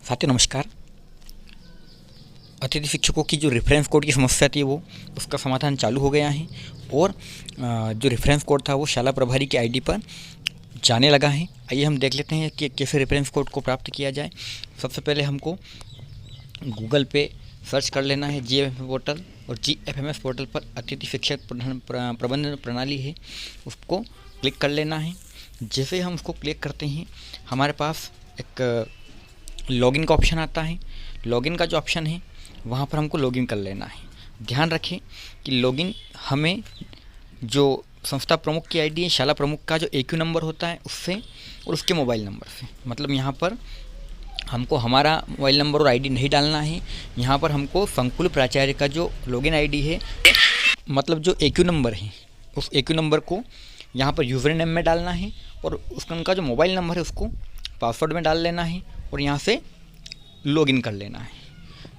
साथियों नमस्कार। अतिथि शिक्षकों की जो रेफरेंस कोड की समस्या थी वो उसका समाधान चालू हो गया है और जो रेफरेंस कोड था वो शाला प्रभारी की आईडी पर जाने लगा है। आइए हम देख लेते हैं कि कैसे रेफरेंस कोड को प्राप्त किया जाए। सबसे पहले हमको गूगल पे सर्च कर लेना है GFMS पोर्टल, और GFMS पोर्टल पर अतिथि शिक्षक प्रबंधन प्रणाली है, उसको क्लिक कर लेना है। जैसे हम उसको क्लिक करते हैं हमारे पास एक लॉगिन का ऑप्शन आता है। लॉगिन का जो ऑप्शन है वहाँ पर हमको लॉगिन कर लेना है। ध्यान रखें कि लॉगिन हमें जो संस्था प्रमुख की आईडी है, शाला प्रमुख का जो AQ नंबर होता है उससे और उसके मोबाइल नंबर से, मतलब यहाँ पर हमको हमारा मोबाइल नंबर और आईडी नहीं डालना है। यहाँ पर हमको संकुल प्राचार्य का जो लॉगिन आईडी है, मतलब जो AQ नंबर है, उस AQ नंबर को यहाँ पर यूज़र नेम में डालना है और उनका जो मोबाइल नंबर है उसको पासवर्ड में डाल लेना है और यहाँ से लॉगिन कर लेना है।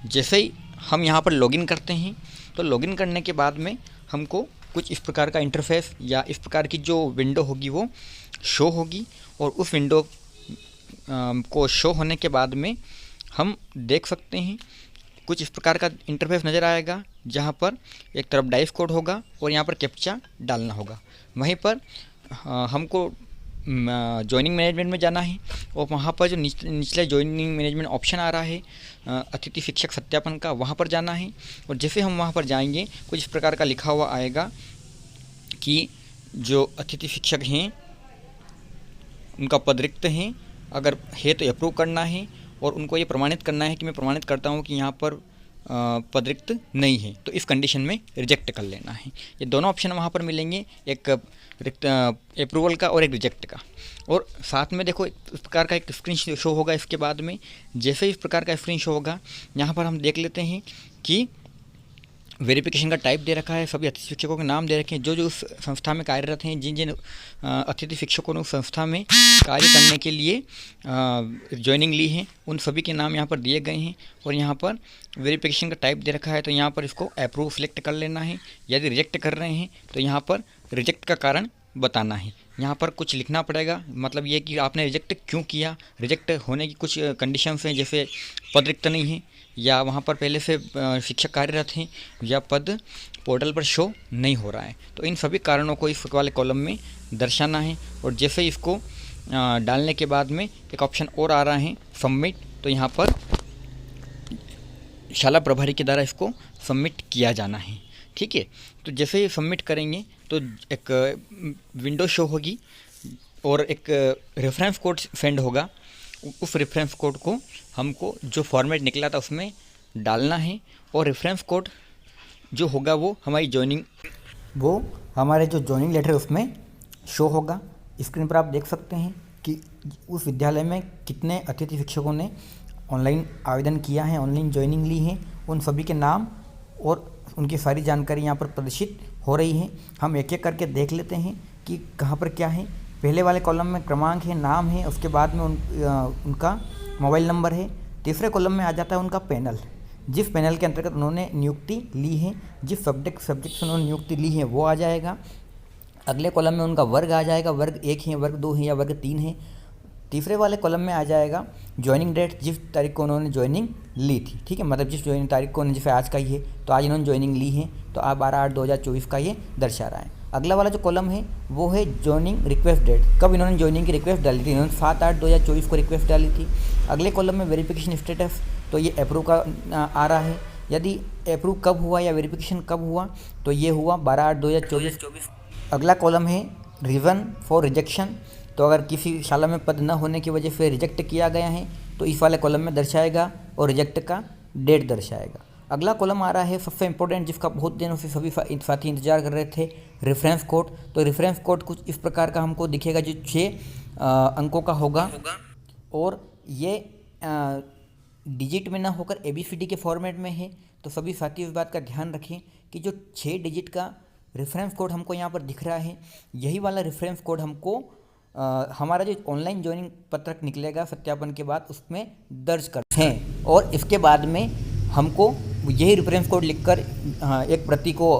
जैसे ही हम यहाँ पर लॉगिन करते हैं तो लॉगिन करने के बाद में हमको कुछ इस प्रकार का इंटरफेस या इस प्रकार की जो विंडो होगी वो शो होगी, और उस विंडो को शो होने के बाद में हम देख सकते हैं कुछ इस प्रकार का इंटरफेस नज़र आएगा, जहाँ पर एक तरफ डाइस कोड होगा और यहाँ पर कैप्चा डालना होगा। वहीं पर हमको जॉइनिंग मैनेजमेंट में जाना है और वहाँ पर जो निचले जॉइनिंग मैनेजमेंट ऑप्शन आ रहा है अतिथि शिक्षक सत्यापन का, वहाँ पर जाना है। और जैसे हम वहाँ पर जाएंगे कुछ इस प्रकार का लिखा हुआ आएगा कि जो अतिथि शिक्षक हैं उनका पद रिक्त है, अगर है तो अप्रूव करना है और उनको ये प्रमाणित करना है कि मैं प्रमाणित करता हूँ कि यहाँ पर पद रिक्त नहीं है, तो इस कंडीशन में रिजेक्ट कर लेना है। ये दोनों ऑप्शन वहाँ पर मिलेंगे, एक अप्रूवल का और एक रिजेक्ट का। और साथ में देखो इस प्रकार का एक स्क्रीन शो होगा। इसके बाद में जैसे ही इस प्रकार का स्क्रीन शो होगा यहाँ पर हम देख लेते हैं कि वेरिफिकेशन का टाइप दे रखा है, सभी अतिथि शिक्षकों के नाम दे रखे हैं, जो जो उस संस्था में कार्यरत हैं, जिन जिन अतिथि शिक्षकों ने उस संस्था में कार्य करने के लिए ज्वाइनिंग ली है, उन सभी के नाम यहाँ पर दिए गए हैं। और यहाँ पर वेरिफिकेशन का टाइप दे रखा है, तो यहाँ पर इसको अप्रूव सेलेक्ट कर लेना है। यदि रिजेक्ट कर रहे हैं तो यहाँ पर रिजेक्ट का कारण बताना है। यहाँ पर कुछ लिखना पड़ेगा, मतलब ये कि आपने रिजेक्ट क्यों किया। रिजेक्ट होने की कुछ कंडीशंस हैं, जैसे पद रिक्त नहीं है, या वहाँ पर पहले से शिक्षक कार्यरत हैं, या पद पोर्टल पर शो नहीं हो रहा है। तो इन सभी कारणों को इस वाले कॉलम में दर्शाना है। और जैसे ही इसको डालने के बाद में एक ऑप्शन और आ रहा है सबमिट, तो यहाँ पर शाला प्रभारी के द्वारा इसको सबमिट किया जाना है। ठीक है, तो जैसे ही सबमिट करेंगे तो एक विंडो शो होगी और एक रेफरेंस कोड सेंड होगा। उस रेफरेंस कोड को हमको जो फॉर्मेट निकला था उसमें डालना है, और रेफरेंस कोड जो होगा वो हमारी हमारे जो जॉइनिंग लेटर उसमें शो होगा। स्क्रीन पर आप देख सकते हैं कि उस विद्यालय में कितने अतिथि शिक्षकों ने ऑनलाइन आवेदन किया है, ऑनलाइन ज्वाइनिंग ली है, उन सभी के नाम और उनकी सारी जानकारी यहाँ पर प्रदर्शित हो रही है। हम एक एक करके देख लेते हैं कि कहाँ पर क्या है। पहले वाले कॉलम में क्रमांक है, नाम है, उसके बाद में उनका मोबाइल नंबर है। तीसरे कॉलम में आ जाता है उनका पैनल, जिस पैनल के अंतर्गत उन्होंने नियुक्ति ली है, जिस सब्जेक्ट से उन्होंने नियुक्ति ली है वो आ जाएगा। अगले कॉलम में उनका वर्ग आ जाएगा, वर्ग 1 है, वर्ग 2 है या वर्ग 3 है। तीसरे वाले कॉलम में आ जाएगा ज्वाइनिंग डेट, जिस तारीख को उन्होंने ज्वाइनिंग ली थी। ठीक है, मतलब जिस ज्वाइनिंग तारीख को, जैसे आज का ही है तो आज इन्होंने ज्वाइनिंग ली है, तो आज 12/8/2024 का ये दर्शा रहा है। अगला वाला जो कॉलम है वो है ज्वाइनिंग रिक्वेस्ट डेट, कब इन्होंने ज्वाइनिंग की रिक्वेस्ट डाली थी। इन्होंने 7/8/2024 को रिक्वेस्ट डाली थी। अगले कॉलम में वेरिफिकेशन स्टेटस, तो ये अप्रूव का आ रहा है। यदि अप्रूव कब हुआ या वेरिफिकेशन कब हुआ, तो ये हुआ 12/8/2024। अगला कॉलम है रीज़न फॉर रिजेक्शन, तो अगर किसी शाला में पद न होने की वजह से रिजेक्ट किया गया है तो इस वाले कॉलम में दर्शाएगा और रिजेक्ट का डेट दर्शाएगा। अगला कॉलम आ रहा है सबसे इंपॉर्टेंट, जिसका बहुत दिनों से सभी साथी इंतजार कर रहे थे, रेफरेंस कोड। तो रेफरेंस कोड कुछ इस प्रकार का हमको दिखेगा, जो 6 अंकों का होगा और ये डिजिट में ना होकर ABCD के फॉर्मेट में है। तो सभी साथी इस बात का ध्यान रखें कि जो 6 डिजिट का रेफरेंस कोड हमको यहाँ पर दिख रहा है, यही वाला रेफरेंस कोड हमको हमारा जो ऑनलाइन ज्वाइनिंग पत्रक निकलेगा सत्यापन के बाद उसमें दर्ज करते हैं। और इसके बाद में हमको यही रेफरेंस कोड लिखकर एक प्रति को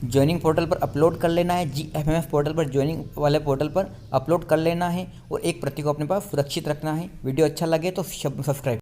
ज्वाइनिंग पोर्टल पर अपलोड कर लेना है, GFMS पोर्टल पर, ज्वाइनिंग वाले पोर्टल पर अपलोड कर लेना है और एक प्रति को अपने पास सुरक्षित रखना है। वीडियो अच्छा लगे तो सब्सक्राइब।